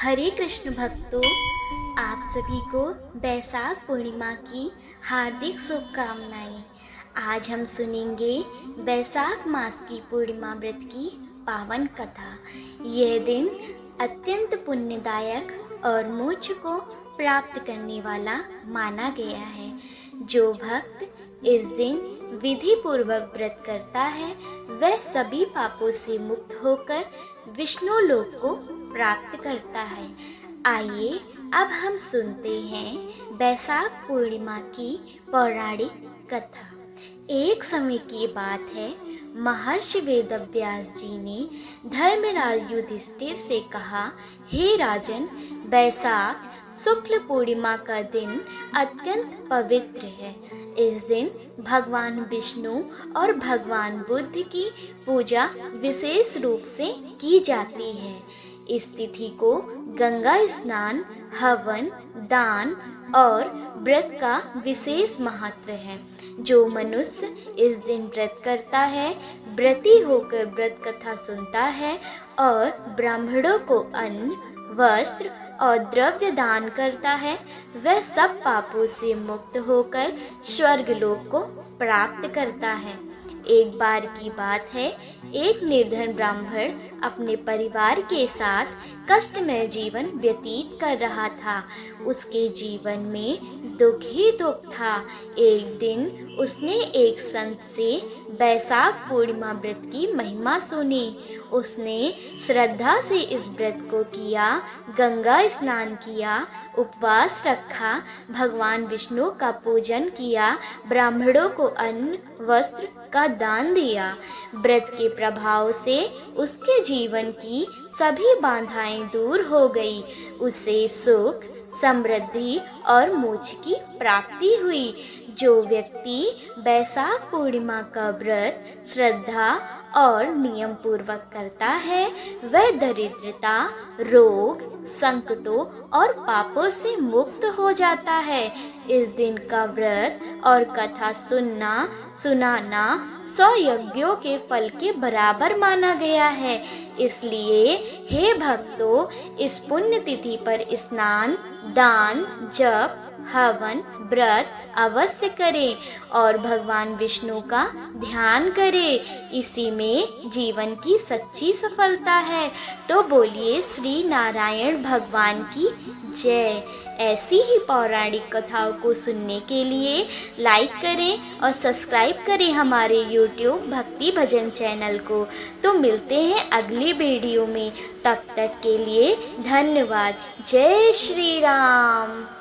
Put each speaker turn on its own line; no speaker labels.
हरे कृष्ण भक्तों, आप सभी को बैसाख पूर्णिमा की हार्दिक शुभकामनाएं। आज हम सुनेंगे बैसाख मास की पूर्णिमा व्रत की पावन कथा। यह दिन अत्यंत पुण्यदायक और मोक्ष को प्राप्त करने वाला माना गया है। जो भक्त इस दिन विधि पूर्वक व्रत करता है वह सभी पापों से मुक्त होकर विष्णु लोक को प्राप्त करता है। आइए अब हम सुनते हैं बैसाख पूर्णिमा की पौराणिक कथा। एक समय की बात है, महर्षि वेदव्यास जी ने धर्मराज युधिष्ठिर से कहा, हे राजन, बैसाख शुक्ल पूर्णिमा का दिन अत्यंत पवित्र है। इस दिन भगवान विष्णु और भगवान बुद्ध की पूजा विशेष रूप से की जाती है। इस तिथि को गंगा स्नान, हवन, दान और व्रत का विशेष महत्व है। जो मनुष्य इस दिन व्रत करता है, व्रती होकर व्रत कथा सुनता है और ब्राह्मणों को अन्न, वस्त्र और द्रव्य दान करता है, वह सब पापों से मुक्त होकर स्वर्गलोक को प्राप्त करता है। एक बार की बात है, एक निर्धन ब्राह्मण अपने परिवार के साथ कष्टमय जीवन व्यतीत कर रहा था। उसके जीवन में दुख ही दुख था। एक दिन उसने एक संत से बैसाख पूर्णिमा व्रत की महिमा सुनी। उसने श्रद्धा से इस व्रत को किया, गंगा स्नान किया, उपवास रखा, भगवान विष्णु का पूजन किया, ब्राह्मणों को अन्न, वस्त्र का दान दिया। व्रत के प्रभाव से उसके जीवन की सभी बाधाएं दूर हो गई। उसे सुख, समृद्धि और मोक्ष की प्राप्ति हुई। जो व्यक्ति बैसाख पूर्णिमा का व्रत श्रद्धा और नियम पूर्वक करता है, वह दरिद्रता, रोग, संकटों और पापों से मुक्त हो जाता है। इस दिन का व्रत और कथा सुनना, सुनाना 100 यज्ञों के फल के बराबर माना गया है। इसलिए हे भक्तों, इस पुण्य तिथि पर स्नान, दान, जप, हवन, व्रत अवश्य करें और भगवान विष्णु का ध्यान करें। इसी में जीवन की सच्ची सफलता है। तो बोलिए श्री नारायण भगवान की जय। ऐसी ही पौराणिक कथाओं को सुनने के लिए लाइक करें और सब्सक्राइब करें हमारे YouTube भक्ति भजन चैनल को। तो मिलते हैं अगली वीडियो में। तब तक के लिए धन्यवाद। जय श्री राम।